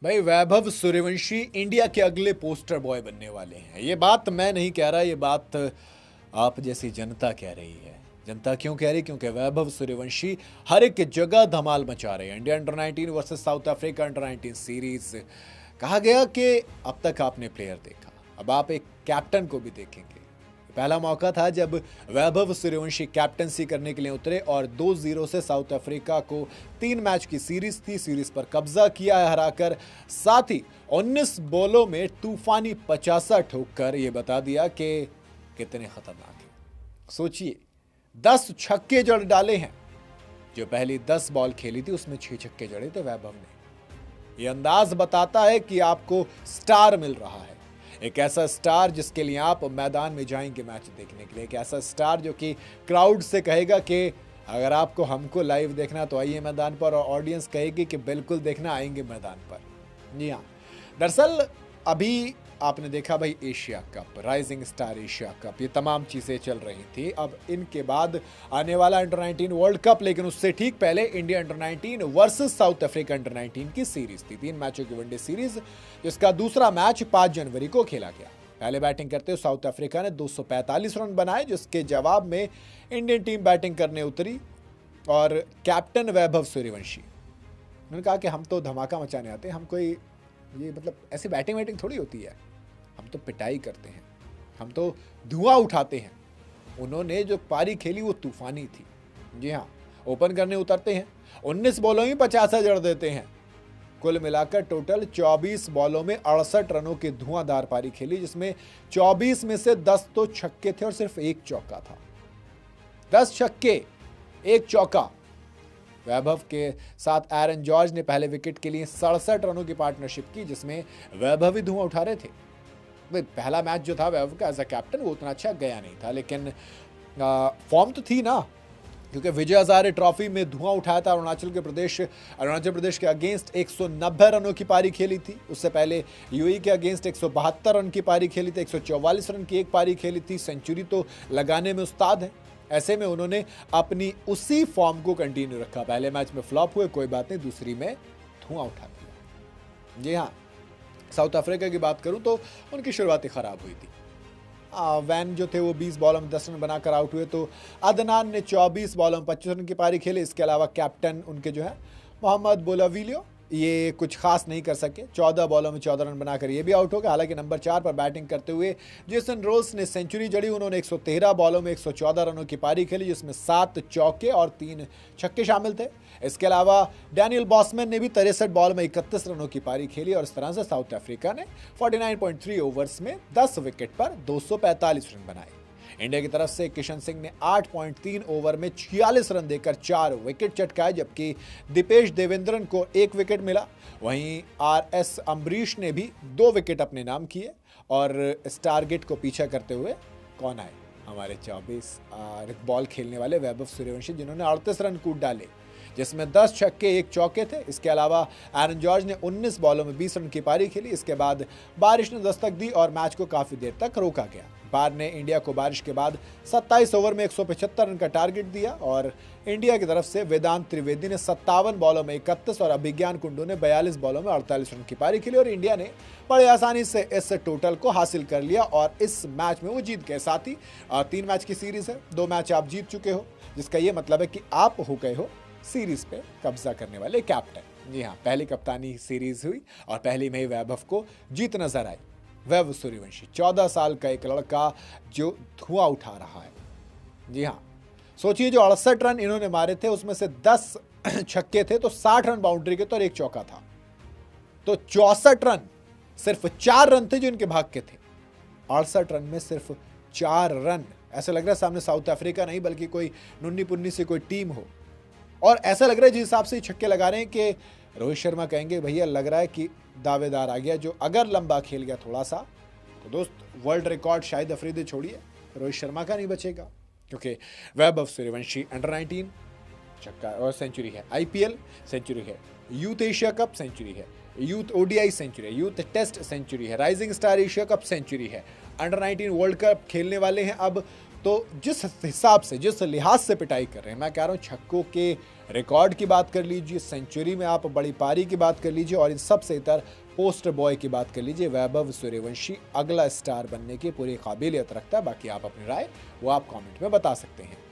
भाई वैभव सूर्यवंशी इंडिया के अगले पोस्टर बॉय बनने वाले हैं। ये बात मैं नहीं कह रहा, ये बात आप जैसी जनता कह रही है। जनता क्यों कह रही? क्योंकि वैभव सूर्यवंशी हर एक जगह धमाल मचा रहे हैं। India under 19 versus south Africa under 19 series. कहा गया कि अब तक आपने प्लेयर देखा, अब आप एक कैप्टन को भी देखेंगे। पहला मौका था जब वैभव सूर्यवंशी कैप्टनसी करने के लिए उतरे और 2-0 से साउथ अफ्रीका को 3 मैच की सीरीज थी, सीरीज पर कब्जा किया है हराकर। साथ ही 19 बॉलों में तूफानी 50 ठोककर ये बता दिया कि कितने खतरनाक है। सोचिए, 10 छक्के जड़ डाले हैं। जो पहली 10 बॉल खेली थी उसमें 6 छक्के जड़े थे वैभव ने। यह अंदाज बताता है कि आपको स्टार मिल रहा है, एक ऐसा स्टार जिसके लिए आप मैदान में जाएंगे मैच देखने के लिए, एक ऐसा स्टार जो कि क्राउड से कहेगा कि अगर आपको हमको लाइव देखना तो आइए मैदान पर, और ऑडियंस कहेगी कि बिल्कुल देखना, आएंगे मैदान पर। जी हाँ, दरअसल अभी आपने देखा भाई Asia cup, rising star Asia cup, ये तमाम चीज़ें चल रही थी। अब इनके बाद आने वाला अंडर 19 वर्ल्ड कप, लेकिन उससे ठीक पहले India under 19 versus south Africa under 19 की सीरीज थी, 3 मैचों की वनडे सीरीज, जिसका दूसरा मैच 5 जनवरी को खेला गया। पहले बैटिंग करते हुए साउथ अफ्रीका ने 245 रन बनाए, जिसके जवाब में इंडियन टीम बैटिंग करने उतरी और कैप्टन वैभव सूर्यवंशी उन्होंने कहा कि हम तो धमाका मचाने आते हैं, हम कोई ये मतलब ऐसी बैटिंग वैटिंग थोड़ी होती है, हम तो पिटाई करते हैं, हम तो धुआं उठाते हैं। उन्होंने जो पारी खेली वो तूफानी थी। जी हाँ, ओपन करने उतरते हैं, 19 बॉलों में 50 जड़ देते हैं। कुल मिलाकर टोटल 24 बॉलों में 68 रनों की धुआंधार पारी खेली, जिसमें 24 में से 10 तो छक्के थे और सिर्फ एक चौका था। 10 छक्के, एक चौका। वैभव के साथ एरन जॉर्ज ने पहले विकेट के लिए 67 रनों की पार्टनरशिप की, जिसमें वैभव ही धुआं उठा रहे थे। पहला मैच जो था वैभव का एज अ कैप्टन वो उतना अच्छा गया नहीं था, लेकिन फॉर्म तो थी ना, क्योंकि विजय हजारे ट्रॉफी में धुआं उठाया था। अरुणाचल प्रदेश के अगेंस्ट 190 रनों की पारी खेली थी। उससे पहले यूएई के अगेंस्ट 172 रन की पारी खेली थी, 144 रन की एक पारी खेली थी। सेंचुरी तो लगाने में उस्ताद है। ऐसे में उन्होंने अपनी उसी फॉर्म को कंटिन्यू रखा। पहले मैच में फ्लॉप हुए, कोई बात नहीं, दूसरी में धुआं उठा दिया। जी हाँ, साउथ अफ्रीका की बात करूं तो उनकी शुरुआत खराब हुई थी। वैन जो थे वो 20 बॉलों में 10 रन बनाकर आउट हुए, तो अदनान ने 24 बॉलों में 25 रन की पारी खेली। इसके अलावा कैप्टन उनके जो है मोहम्मद बोलाविलियो, ये कुछ खास नहीं कर सके, 14 बॉलों में 14 रन बनाकर ये भी आउट हो गया। हालांकि नंबर 4 पर बैटिंग करते हुए जेसन रोल्स ने सेंचुरी जड़ी। उन्होंने 113 बॉलों में 114 रनों की पारी खेली, जिसमें 7 चौके और 3 छक्के शामिल थे। इसके अलावा डैनियल बॉसमैन ने भी 63 बॉल में 31 रनों की पारी खेली, और इस तरह से साउथ अफ्रीका ने 49.3 ओवर्स में 10 विकेट पर 245 रन बनाए। इंडिया की तरफ से किशन सिंह ने 8.3 ओवर में 46 रन देकर 4 विकेट चटकाए, जबकि दीपेश देवेंद्रन को 1 विकेट मिला। वहीं आरएस अम्बरीश ने भी 2 विकेट अपने नाम किए, और इस टारगेट को पीछा करते हुए कौन आए? हमारे 24 बॉल खेलने वाले वैभव सूर्यवंशी, जिन्होंने 38 रन कूद डाले, जिसमें 10 छक्के, 1 चौके थे। इसके अलावा एरन जॉर्ज ने 19 बॉलों में 20 रन की पारी खेली। इसके बाद बारिश ने दस्तक दी और मैच को काफी देर तक रोका गया। बार ने इंडिया को बारिश के बाद 27 ओवर में 175 रन का टारगेट दिया, और इंडिया की तरफ से वेदांत त्रिवेदी ने 57 बॉलों में 31 और अभिज्ञान कुंडू ने 42 बॉलों में 48 रन की पारी खेली, और इंडिया ने बड़े आसानी से इस टोटल को हासिल कर लिया और इस मैच में वो जीत गए। साथ ही 3 मैच की सीरीज है, 2 मैच आप जीत चुके हो, जिसका ये मतलब है कि आप हो गए हो सीरीज पे कब्जा करने वाले कैप्टन। जी हाँ, पहली कप्तानी सीरीज हुई और पहली में ही वैभव को जीत नजर आई। वैभव सूर्यवंशी 14 साल का एक लड़का जो धुआं उठा रहा है। जी हाँ, सोचिए, जो 68 रन इन्होंने मारे थे उसमें से 10 छक्के थे, तो 60 रन बाउंड्री के तो और 1 चौका था, तो 64 रन, सिर्फ 4 रन थे जो इनके भाग के थे। 68 रन में सिर्फ 4 रन, ऐसा लग रहा है सामने साउथ अफ्रीका नहीं बल्कि कोई नुन्नी पुन्नी से कोई टीम हो। और ऐसा लग रहा है जिस हिसाब से छक्के लगा रहे हैं कि रोहित शर्मा कहेंगे भैया लग रहा है कि दावेदार आ गया, जो अगर लंबा खेल गया थोड़ा सा तो दोस्त वर्ल्ड रिकॉर्ड शाहिद अफरीदी छोड़िए, रोहित शर्मा का नहीं बचेगा, क्योंकि वैभव सूर्यवंशी अंडर 19 छक्का और सेंचुरी है, आईपीएल सेंचुरी है, यूथ एशिया कप सेंचुरी है, यूथ ओडीआई सेंचुरी है, यूथ टेस्ट सेंचुरी है, rising star Asia cup century है, अंडर 19 वर्ल्ड कप खेलने वाले हैं अब। तो जिस हिसाब से, जिस लिहाज से पिटाई कर रहे हैं, मैं कह रहा हूँ छक्कों के रिकॉर्ड की बात कर लीजिए, सेंचुरी में आप बड़ी पारी की बात कर लीजिए और इन सबसे इतर पोस्टर बॉय की बात कर लीजिए, वैभव सूर्यवंशी अगला स्टार बनने की पूरी काबिलियत रखता है। बाकी आप अपनी राय वो आप कमेंट में बता सकते हैं।